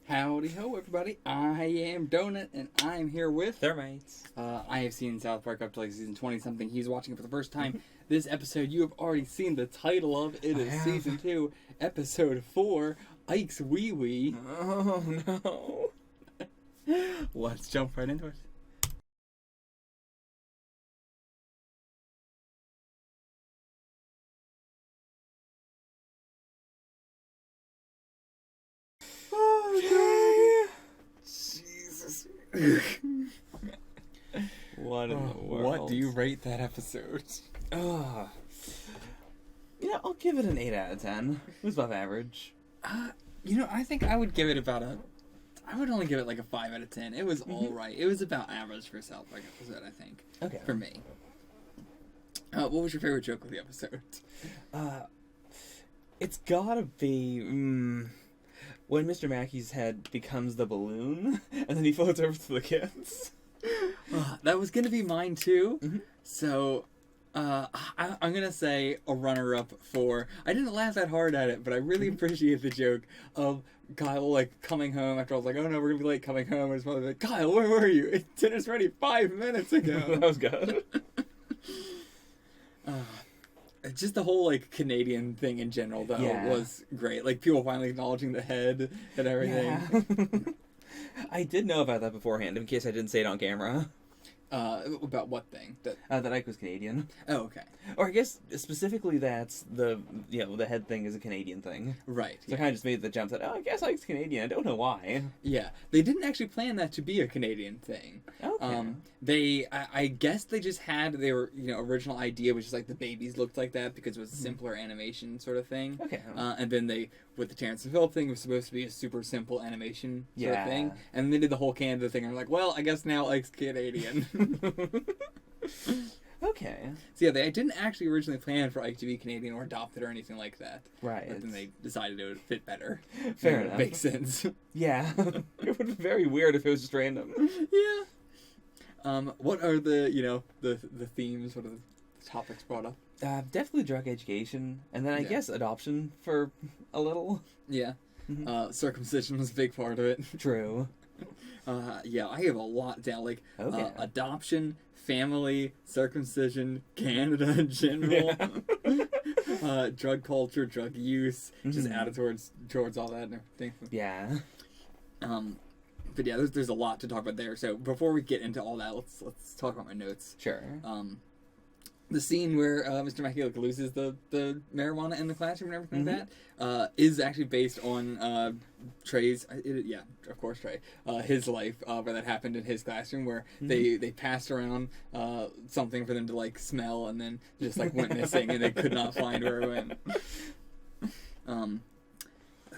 Howdy ho, everybody. I am Donut, and I'm here with... Thermites. I have seen South Park up to like season 20-something. He's watching it for the first time. This episode, you have already seen the title of. It is season 2, episode 4, Ike's Wee Wee. Oh, no. Let's jump right into it. Jesus. What in the world? What do you rate that episode? Oh. I'll give it an 8 out of 10. It was above average. I think I would give it about I would only give it like a 5 out of 10. It was alright. It was about average for a South Park episode, I think. Okay. For me. What was your favorite joke of the episode? It's gotta be, when Mr. Mackey's head becomes the balloon, and then he floats over to the kids. That was gonna be mine too. So, I'm gonna say a runner-up for... I didn't laugh that hard at it, but I really appreciate the joke of Kyle, like, coming home after I was like, oh no, we're gonna be late coming home, and his mother was like, Kyle, where were you? Dinner's ready 5 minutes ago. That was good. Just the whole, like, Canadian thing in general, though, was great. Like, people finally acknowledging the head and everything. Yeah. I did know about that beforehand, in case I didn't say it on camera. About what thing? That Ike was Canadian. Oh, okay. Or I guess specifically that's the head thing is a Canadian thing. Right. So I kind of just made the jump that, I guess Ike's Canadian. I don't know why. Yeah. They didn't actually plan that to be a Canadian thing. Okay. I guess they just had their, original idea, which is like the babies looked like that because it was a simpler animation sort of thing. Okay. And then with the Terrence and Phillip thing, it was supposed to be a super simple animation sort of thing. And then they did the whole Canada thing and they're like, well, I guess now Ike's Canadian. Okay. So yeah, they didn't actually originally plan for Ike to be Canadian or adopted or anything like that. Right. But then they decided it would fit better. Fair enough. Makes sense. Yeah. It would be very weird if it was just random. Yeah. What are the themes, what are the topics brought up? Definitely drug education, and then I guess adoption for a little. Yeah. Circumcision was a big part of it. True. Yeah, I have a lot down, like, adoption, family, circumcision, Canada in general, drug culture, drug use, just added towards all that and everything. Yeah. But yeah, there's a lot to talk about there. So before we get into all that, let's talk about my notes. Sure. The scene where Mr. Mackey loses the marijuana in the classroom and everything like that is actually based on Trey's, of course Trey, his life, where that happened in his classroom, where they passed around something for them to like smell and then just like went missing and they could not find where it went.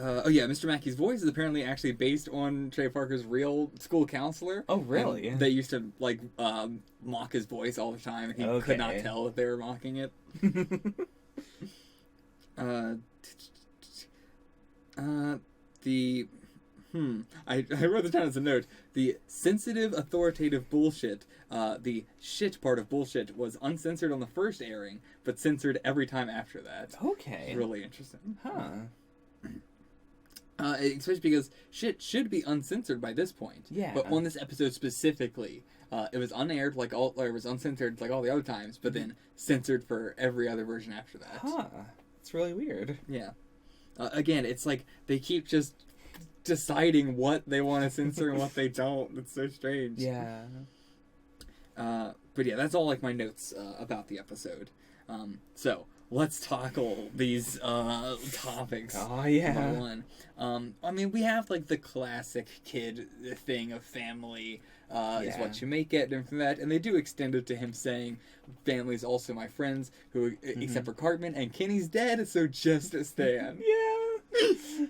Mr. Mackey's voice is apparently actually based on Trey Parker's real school counselor. Oh, really? And they used to, like, mock his voice all the time, and he could not tell that they were mocking it. I wrote this down as a note. The sensitive, authoritative bullshit, the shit part of bullshit, was uncensored on the first airing, but censored every time after that. Okay. Really interesting. Huh. Especially because shit should be uncensored by this point. Yeah. But on this episode specifically, it was unaired it was uncensored like all the other times, but then censored for every other version after that. Huh. It's really weird. Yeah. Again, it's like they keep just deciding what they want to censor and what they don't. It's so strange. Yeah. But yeah, that's all like my notes about the episode. So let's tackle these topics. Oh, yeah. One. I mean, we have like the classic kid thing of family is what you make it and from that, and they do extend it to him saying, "Family's also my friends," who except for Cartman, and Kenny's dead, so just a Stan. Yeah.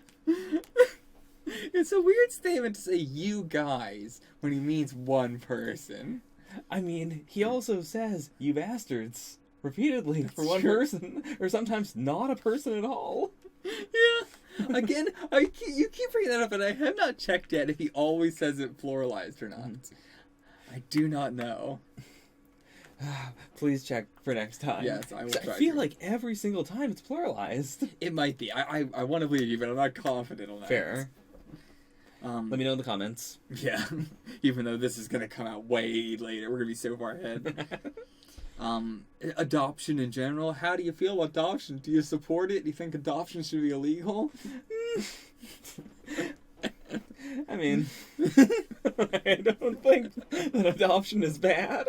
It's a weird statement to say "you guys" when he means one person. I mean, he also says "you bastards" repeatedly for one person, or sometimes not a person at all. Yeah. Again, you keep bringing that up, and I have not checked yet if he always says it pluralized or not. I do not know. Please check for next time. Yes, I will try I feel to. like every single time it's pluralized. It might be. I want to believe you, but I'm not confident on that. Fair. Let me know in the comments. Yeah, even though this is gonna come out way later, we're gonna be so far ahead. Adoption in general. How do you feel about adoption? Do you support it? Do you think adoption should be illegal? I mean, I don't think that adoption is bad.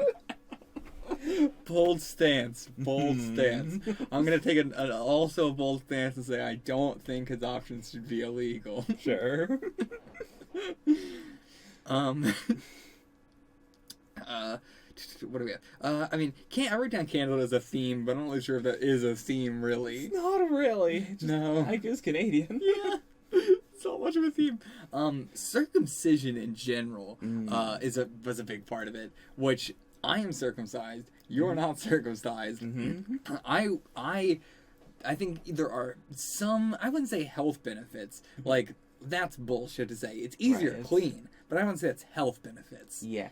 Bold stance. Bold stance. I'm gonna take also a bold stance and say I don't think adoption should be illegal. Sure. What do we have? I mean, I wrote down candle as a theme, but I'm not really sure if that is a theme, really. Not really. Just, No. I guess Canadian. Yeah. It's not much of a theme. Circumcision in general was a big part of it, which I am circumcised. You're not circumcised. I think there are some, I wouldn't say health benefits. Like, that's bullshit to say. It's easier to clean, but I wouldn't say it's health benefits. Yeah.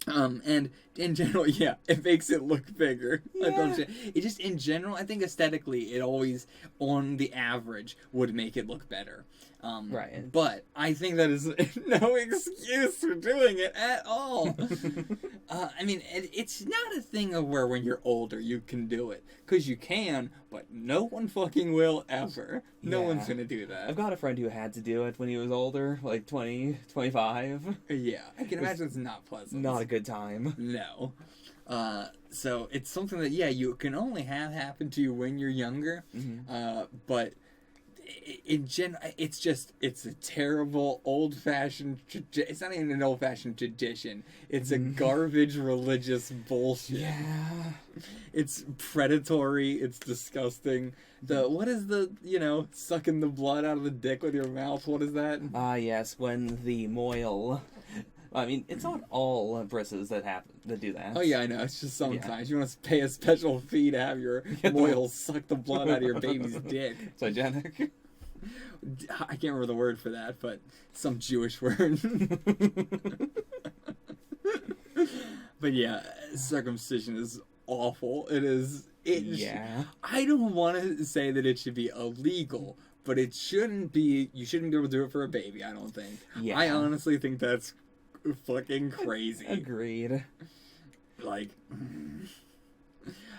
And in general, yeah, it makes it look bigger. Yeah. It just, in general, I think aesthetically, it always, on the average, would make it look better. Right. But I think that is no excuse for doing it at all. I mean, it's not a thing of where when you're older you can do it. Because you can, but no one fucking will ever. No Yeah. one's going to do that. I've got a friend who had to do it when he was older, like 20, 25. Yeah, I can imagine it's not pleasant. Not a good time. No. So it's something that, yeah, you can only have happen to you when you're younger. But in it's a terrible old-fashioned it's not even an old-fashioned tradition. It's a garbage religious bullshit. Yeah. It's predatory. It's disgusting. What is sucking the blood out of the dick with your mouth? What is that? Yes, when the moil... I mean, it's not all brisses that do that. Oh yeah, I know. It's just sometimes you want to pay a special fee to have your moil suck the blood out of your baby's dick. It's hygienic. I can't remember the word for that, but some Jewish word. But yeah, circumcision is awful. It is. Yeah. I don't want to say that it should be illegal, but it shouldn't be. You shouldn't be able to do it for a baby. I don't think. Yeah. I honestly think that's fucking crazy. Agreed. Like,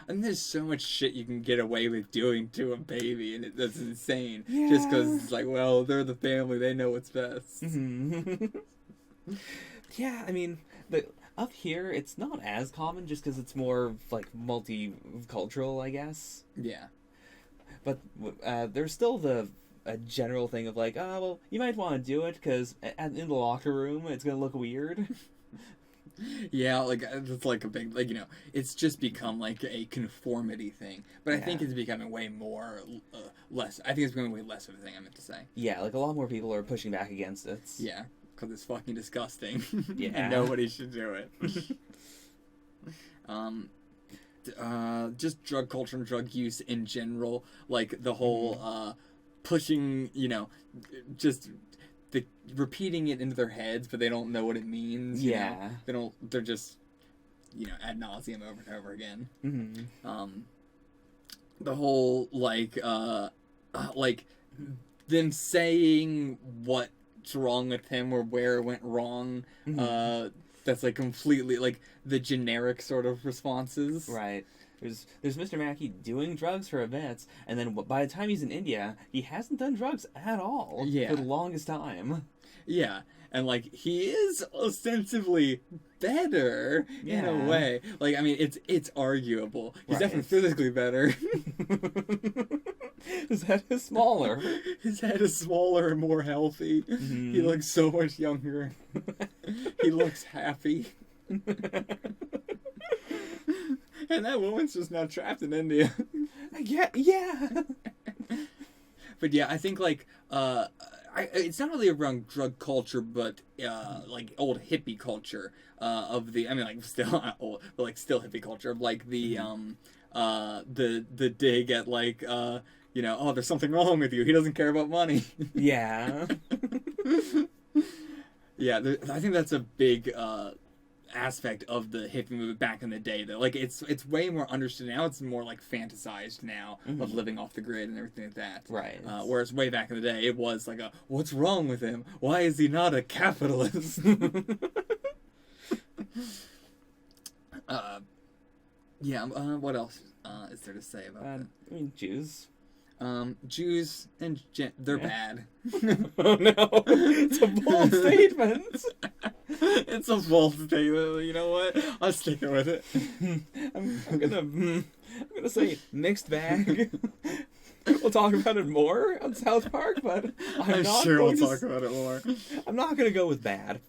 and there's so much shit you can get away with doing to a baby, and that's insane. Yeah. Just because it's like, well, they're the family, they know what's best. Yeah, I mean, up here, it's not as common just because it's more, like, multicultural, I guess. Yeah. But there's still a general thing of like, oh, well, you might want to do it because in the locker room, it's going to look weird. Yeah, like, it's like a big, like, it's just become like a conformity thing. But I think it's becoming way more, less, I think it's becoming way less of a thing, I meant to say. Yeah, like a lot more people are pushing back against it. Yeah, because it's fucking disgusting. Yeah. And nobody should do it. Just drug culture and drug use in general, like the whole, pushing, just repeating it into their heads, but they don't know what it means. Yeah. They're just, ad nauseum over and over again. The whole, like them saying what's wrong with him or where it went wrong, that's like completely, like, the generic sort of responses. Right. There's Mr. Mackey doing drugs for a bit, and then by the time he's in India, he hasn't done drugs at all for the longest time. Yeah, and, like, he is ostensibly better in a way. Like, I mean, it's arguable. He's definitely physically better. His head is smaller. His head is smaller and more healthy. He looks so much younger. He looks happy. And that woman's just now trapped in India. Yeah. But yeah, I think, like, it's not really around drug culture, but like old hippie culture of the. I mean, like, still not old, but like still hippie culture of like the dig at like oh, there's something wrong with you. He doesn't care about money. Yeah. Yeah, I think that's a big aspect of the hippie movement back in the day. That like it's way more understood now. It's more like fantasized now of living off the grid and everything like that. Right. Whereas way back in the day, it was like what's wrong with him? Why is he not a capitalist? What else is there to say about that? I mean, Jews. Jews and they're bad. Oh no, it's a bold statement. It's a bold statement. You know what? I'm sticking with it. I'm gonna say mixed bag. We'll talk about it more on South Park, but I'm not sure going we'll talk about it more. I'm not gonna go with bad.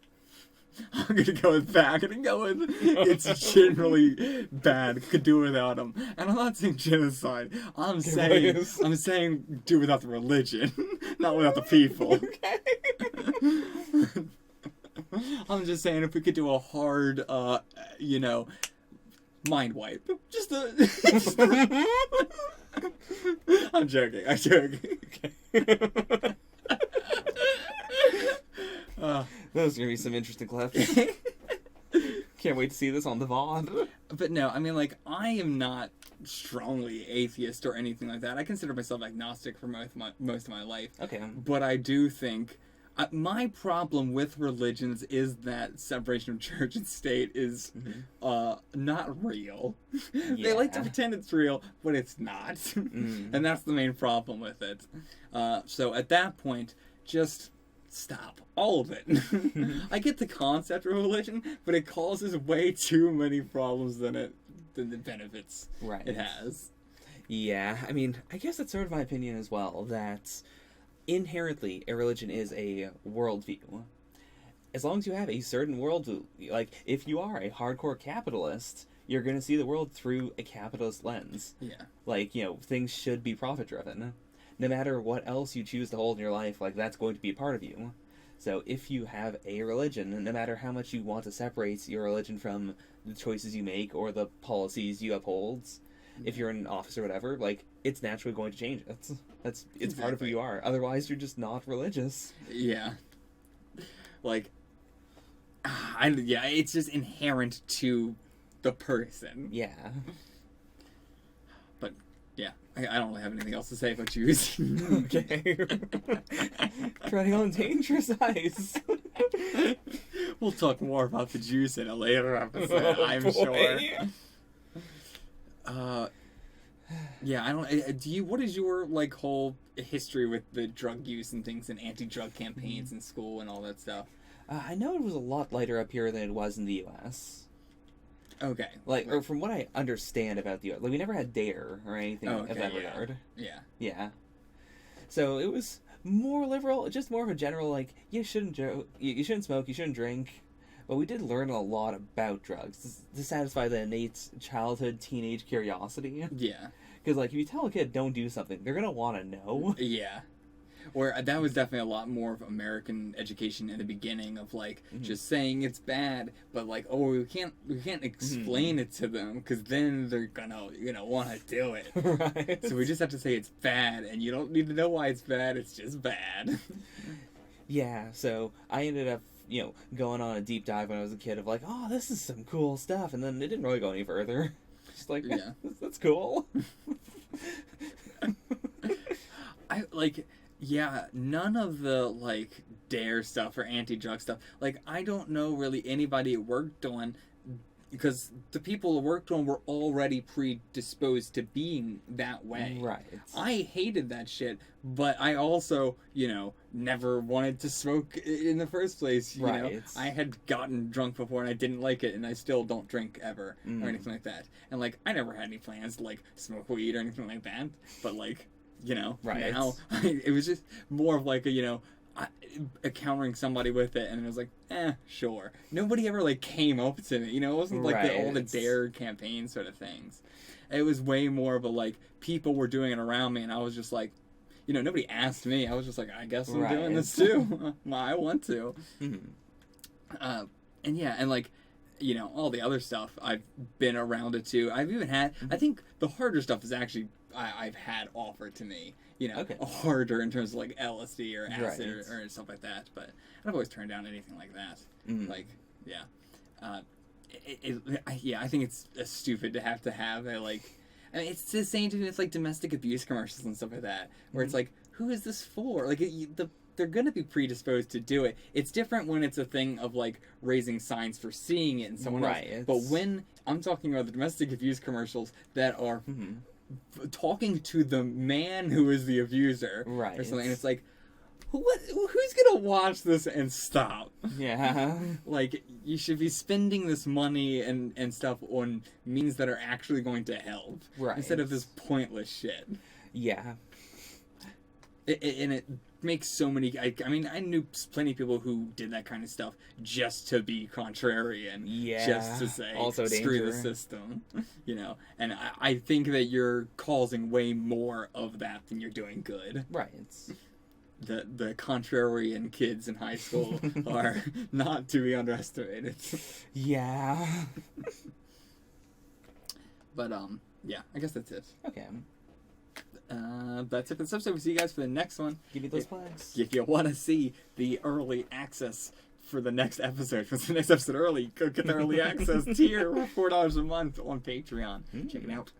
I'm gonna go with bad. I'm gonna go with it's generally bad. Could do without them. And I'm not saying genocide. I'm saying do without the religion, not without the people. Okay. I'm just saying if we could do a hard, mind wipe. I'm joking. Okay. Those are gonna be some interesting clips. Can't wait to see this on the VOD. But no, I mean, like, I am not strongly atheist or anything like that. I consider myself agnostic for most of my life. Okay. But I do think my problem with religions is that separation of church and state is not real. They like to pretend it's real, but it's not. And that's the main problem with it. So at that point, just stop all of it. I get the concept of religion, but it causes way too many problems than the benefits it has. Yeah, I mean, I guess that's sort of my opinion as well, that inherently a religion is a worldview. As long as you have a certain worldview, like, if you are a hardcore capitalist, you're going to see the world through a capitalist lens. Yeah. Like, things should be profit-driven. No matter what else you choose to hold in your life, like, that's going to be a part of you. So if you have a religion, no matter how much you want to separate your religion from the choices you make or the policies you uphold, if you're in office or whatever, like, it's naturally going to change. It's part of who you are. Otherwise, you're just not religious. Yeah. Like, it's just inherent to the person. Yeah. But, yeah, I don't really have anything else to say about Jews. Okay. Treading on dangerous ice. We'll talk more about the Jews in a later episode, I'm sure. Yeah, I don't. What is your whole history with the drug use and things and anti-drug campaigns in school and all that stuff? I know it was a lot lighter up here than it was in the U.S. Okay. Or from what I understand about the U.S., we never had DARE or anything of that regard. Yeah. Yeah. So it was more liberal, just more of a general you shouldn't you shouldn't smoke, you shouldn't drink. But we did learn a lot about drugs to satisfy the innate childhood, teenage curiosity. Yeah. Because, if you tell a kid don't do something, they're going to want to know. Yeah. Where that was definitely a lot more of American education in the beginning of, just saying it's bad, but, we can't explain it to them, because then they're gonna, want to do it. Right. So we just have to say it's bad, and you don't need to know why it's bad, it's just bad. Yeah, so I ended up going on a deep dive when I was a kid of oh, this is some cool stuff, and then it didn't really go any further. Just that's cool. None of the DARE stuff or anti-drug stuff. I don't know really anybody it worked on, because the people it worked on were already predisposed to being that way. Right. I hated that shit, but I also, never wanted to smoke in the first place. You know? I had gotten drunk before and I didn't like it, and I still don't drink ever or anything like that. And I never had any plans to smoke weed or anything like that. But now it was just more of encountering somebody with it, and it was sure. Nobody ever came up to me, it wasn't all the DARE campaign sort of things. It was way more of a people were doing it around me, and I was just nobody asked me. I was just I guess I'm doing this too. I want to. And yeah, and all the other stuff I've been around it too. I've even had, I think the harder stuff is actually I've had offered to me, harder in terms of LSD or acid or stuff like that. But I've always turned down anything like that. I think it's stupid to have a, like, I mean, it's the same thing with, like, domestic abuse commercials and stuff like that, where it's like, who is this for? Like, they're gonna be predisposed to do it. It's different when it's a thing of, like, raising signs for seeing it in someone else. But when I'm talking about the domestic abuse commercials that are talking to the man who is the abuser, or something, and it's like, who's gonna watch this and stop? Yeah. Like, you should be spending this money and stuff on means that are actually going to help, instead of this pointless shit. Yeah. And it makes so many... I mean, I knew plenty of people who did that kind of stuff just to be contrarian. Yeah. Just to say, also screw danger. the system. You know? And I think that you're causing way more of that than you're doing good. Right. It's... The contrarian kids in high school are not to be underestimated. Yeah. But, yeah, I guess that's it. Okay. That's it for this episode. We'll see you guys for the next one. Give me those plugs. If you want to see the early access for the next episode, for the next episode early, go get the early access tier for $4 a month on Patreon. Check it out.